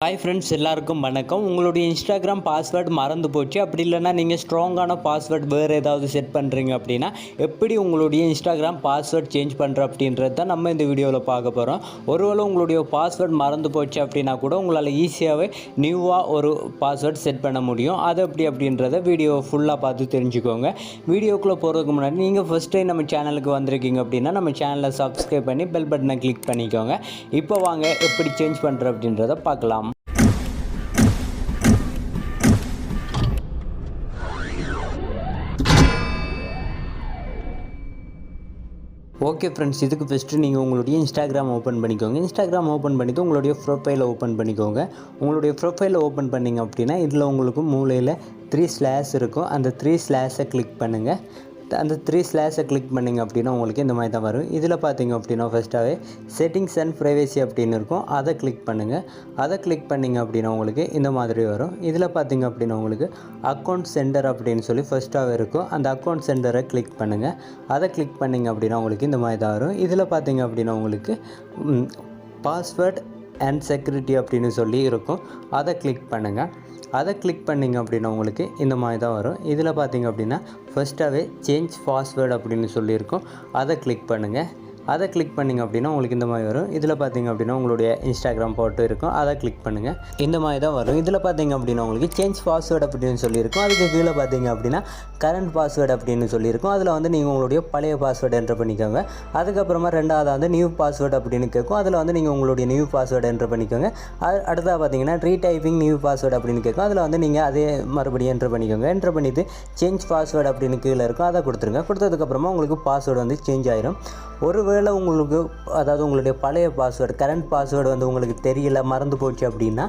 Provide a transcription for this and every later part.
Hi friends, எல்லாருக்கும் வணக்கம். உங்களுடைய இன்ஸ்டாகிராம் பாஸ்வேர்டு மறந்து போச்சு, அப்படி இல்லைனா நீங்கள் ஸ்ட்ராங்கான பாஸ்வேர்டு வேறு ஏதாவது செட் பண்ணுறீங்க அப்படின்னா எப்படி உங்களுடைய இன்ஸ்டாகிராம் பாஸ்வேர்டு சேஞ்ச் பண்ணுற அப்படின்றது தான் நம்ம இந்த வீடியோவில் பார்க்க போகிறோம். ஒருவேளை உங்களுடைய பாஸ்வேர்டு மறந்து போச்சு அப்படின்னா கூட உங்களால் ஈஸியாகவே நியூவாக ஒரு பாஸ்வேர்டு செட் பண்ண முடியும். அது எப்படி அப்படின்றத வீடியோவை ஃபுல்லாக பார்த்து தெரிஞ்சுக்கோங்க. வீடியோக்குள்ளே போகிறதுக்கு முன்னாடி நீங்கள் ஃபஸ்ட் டைம் நம்ம சேனலுக்கு வந்திருக்கீங்க அப்படின்னா நம்ம சேனலை சப்ஸ்கிரைப் பண்ணி பெல் பட்டனை கிளிக் பண்ணிக்கோங்க. இப்போ வாங்க எப்படி சேஞ்ச் பண்ணுற அப்படின்றத பார்க்கலாம். ஓகே ஃப்ரெண்ட்ஸ், இதுக்கு ஃபஸ்ட்டு நீங்கள் உங்களுடைய இன்ஸ்டாகிராம் ஓப்பன் பண்ணிக்கோங்க. இன்ஸ்டாகிராம் ஓப்பன் பண்ணிவிட்டு உங்களுடைய ப்ரொஃபைலை ஓப்பன் பண்ணிக்கோங்க. உங்களுடைய ப்ரொஃபைலை ஓப்பன் பண்ணிங்க அப்படின்னா இதில் உங்களுக்கு மூலையில் 3 ஸ்லாஷ் இருக்கும். அந்த 3 ஸ்லாஷை கிளிக் பண்ணுங்கள். அந்த 3 ஸ்லாஷை கிளிக் பண்ணிங்க அப்படின்னா உங்களுக்கு இந்த மாதிரி தான் வரும். இதில் பார்த்தீங்க அப்படின்னா ஃபஸ்ட்டாகவே செட்டிங்ஸ் அண்ட் ப்ரைவசி அப்படின்னு இருக்கும். அதை கிளிக் பண்ணுங்கள். அதை கிளிக் பண்ணிங்க அப்படின்னா உங்களுக்கு இந்த மாதிரி வரும். இதில் பார்த்தீங்க அப்படின்னா உங்களுக்கு அக்கௌண்ட் சென்டர் அப்படின்னு சொல்லி ஃபஸ்ட்டாகவே இருக்கும். அந்த அக்கௌண்ட் சென்டரை கிளிக் பண்ணுங்கள். அதை கிளிக் பண்ணிங்க அப்படின்னா உங்களுக்கு இந்த மாதிரி தான் வரும். இதில் பார்த்தீங்க அப்படின்னா உங்களுக்கு பாஸ்வேர்ட் அண்ட் செக்யூரிட்டி அப்படின்னு சொல்லி இருக்கும். அதை கிளிக் பண்ணுங்கள். அதை கிளிக் பண்ணிங்க அப்படின்னா உங்களுக்கு இந்த மாதிரி தான் வரும். இதில் பார்த்தீங்க அப்படின்னா ஃபஸ்ட்டாகவே சேஞ்ச் பாஸ்வேர்டு அப்படின்னு சொல்லியிருக்கும். அதை கிளிக் பண்ணுங்கள். அதை கிளிக் பண்ணிங்க அப்படின்னா உங்களுக்கு இந்த மாதிரி வரும். இதில் பார்த்தீங்க அப்படின்னா உங்களுடைய இன்ஸ்டாகிராம் போட்டு இருக்கும். அதை கிளிக் பண்ணுங்கள். இந்த மாதிரி தான் வரும். இதில் பார்த்தீங்க அப்படின்னா உங்களுக்கு சேஞ்ச் பாஸ்வேர்டு அப்படின்னு சொல்லியிருக்கும். அதுக்கு கீழே பார்த்தீங்க அப்படின்னா கரண்ட் பாஸ்வேர்டு அப்படின்னு சொல்லியிருக்கும். அதில் வந்து நீங்கள் உங்களுடைய பழைய பாஸ்வேர்டு என்ட்ரு பண்ணிக்கோங்க. அதுக்கப்புறமா ரெண்டாவது வந்து நியூ பாஸ்வேர்டு அப்படின்னு கேட்கும். அதில் வந்து நீங்கள் உங்களுடைய நியூ பாஸ்வேர்டு என்ட்ரு பண்ணிக்கோங்க. அடுத்ததாக பார்த்தீங்கன்னா ரீடைப்பிங் நியூ பாஸ்வேர்டு அப்படின்னு கேட்கும். அதில் வந்து நீங்கள் அதே மறுபடியும் என்ட்ரு பண்ணிக்கோங்க. என்ட்ரு பண்ணிவிட்டு சேஞ்ச் பாஸ்வேர்டு அப்படின்னு கீழே இருக்கும். அதை கொடுத்துருங்க. கொடுத்ததுக்கப்புறமா உங்களுக்கு பாஸ்வேர்டு வந்து சேஞ்ச் ஆயிரும். ஒருவேளை உங்களுக்கு அதாவது உங்களுடைய பழைய பாஸ்வேர்டு கரண்ட் பாஸ்வேர்டு வந்து உங்களுக்கு தெரியல, மறந்து போச்சு அப்படின்னா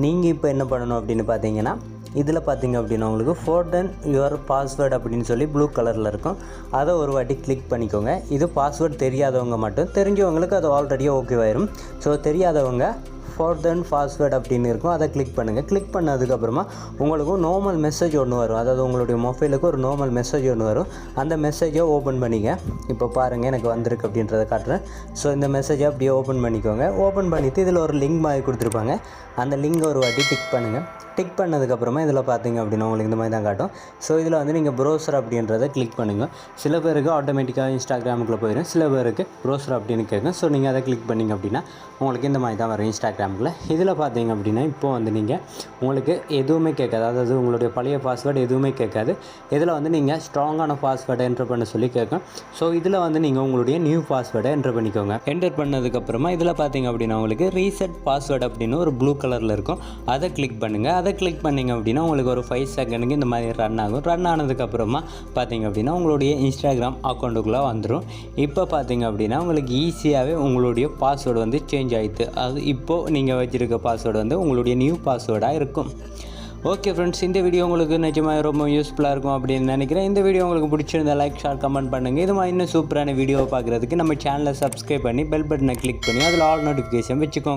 நீங்கள் இப்போ என்ன பண்ணணும் அப்படின்னு பார்த்தீங்கன்னா இதில் பார்த்தீங்க அப்படின்னா உங்களுக்கு ஃபோர்டன் யுவர் பாஸ்வேர்டு அப்படின்னு சொல்லி ப்ளூ கலரில் இருக்கும். அதை ஒரு வாட்டி கிளிக் பண்ணிக்கோங்க. இது பாஸ்வேர்டு தெரியாதவங்க மட்டும், தெரிஞ்சவங்களுக்கு அது ஆல்ரெடியே ஓகேவாயிரும். ஸோ தெரியாதவங்க ஃபோர்டன் பாஸ்வேர்டு அப்படின்னு இருக்கும். அதை கிளிக் பண்ணுங்கள். கிளிக் பண்ணதுக்கப்புறமா உங்களுக்கு நார்மல் மெசேஜ் ஒன்று வரும். அதாவது உங்களுடைய மொபைலுக்கு ஒரு நார்மல் மெசேஜ் ஒன்று வரும். அந்த மெசேஜை ஓப்பன் பண்ணிங்க. இப்போ பாருங்கள், எனக்கு வந்திருக்கு அப்படின்றத காட்டுறேன். ஸோ இந்த மெசேஜை அப்படியே ஓப்பன் பண்ணிக்கோங்க. ஓப்பன் பண்ணிவிட்டு இதில் ஒரு லிங்க் மாதிரி கொடுத்துருப்பாங்க. அந்த லிங்கை ஒரு வாட்டி டிக் பண்ணுங்கள். டிக் பண்ணதுக்கப்புறமா இதில் பார்த்தீங்க அப்படின்னா உங்களுக்கு இந்த மாதிரி தான் காட்டும். ஸோ இதில் வந்து நீங்கள் ப்ரௌசர் அப்படின்றத கிளிக் பண்ணுங்கள். சில பேருக்கு ஆட்டோமேட்டிக்காக இன்ஸ்டாகிராமுக்குள்ளே போயிடும், சில பேருக்கு ப்ரௌசர் அப்படின்னு கேட்கும். ஸோ நீங்கள் அதை கிளிக் பண்ணிங்க அப்படின்னா உங்களுக்கு இந்த மாதிரி தான் வரும் இன்ஸ்டாகிராமுக்குள்ள. இதில் பார்த்தீங்க அப்படின்னா இப்போது வந்து நீங்கள் உங்களுக்கு எதுவுமே கேட்காது, அதாவது உங்களுடைய பழைய பாஸ்வேர்டு எதுவுமே கேட்காது. இதில் வந்து நீங்கள் ஸ்ட்ராங்கான பாஸ்வேர்டை என்ட்ரு பண்ண சொல்லி கேட்கும். ஸோ இதில் வந்து நீங்கள் உங்களுடைய நியூ பாஸ்வேர்டை என்ட்ரு பண்ணிக்கோங்க. என்டர் பண்ணதுக்கப்புறமா இதில் பார்த்தீங்க அப்படின்னா உங்களுக்கு ரீசெட் பாஸ்வேர்டு அப்படின்னு ஒரு ப்ளூ கலரில் இருக்கும். அதை கிளிக் பண்ணுங்கள். அதை கிளிக் பண்ணிங்க அப்படின்னா உங்களுக்கு ஒரு 5 செகண்டுக்கு இந்த மாதிரி ரன் ஆகும். ரன் ஆனதுக்கப்புறமா பார்த்தீங்க அப்படின்னா உங்களுடைய இன்ஸ்டாகிராம் அக்கௌண்ட்டுக்குள்ளே வந்துடும். இப்போ பார்த்தீங்க அப்படின்னா உங்களுக்கு ஈஸியாகவே உங்களுடைய பாஸ்வேர்டு வந்து சேஞ்ச் ஆகிடுது. அது இப்போது நீங்கள் வச்சுருக்க பாஸ்வேர்டு வந்து உங்களுடைய நியூ பாஸ்வேர்டாக இருக்கும். ஓகே ஃப்ரெண்ட்ஸ், இந்த வீடியோ உங்களுக்கு நிஜமாக ரொம்ப யூஸ்ஃபுல்லாக இருக்கும் அப்படின்னு நினைக்கிறேன். இந்த வீடியோ உங்களுக்கு பிடிச்சிருந்தா லைக், ஷேர், கமெண்ட் பண்ணுங்கள். இது மாதிரி இன்னும் சூப்பரான வீடியோவை பார்க்குறதுக்கு நம்ம சேனலை சப்ஸ்கிரைப் பண்ணி பெல் பட்டனை கிளிக் பண்ணி அதில் ஆல் நோட்டிஃபிகேஷன் வச்சுக்கோங்க.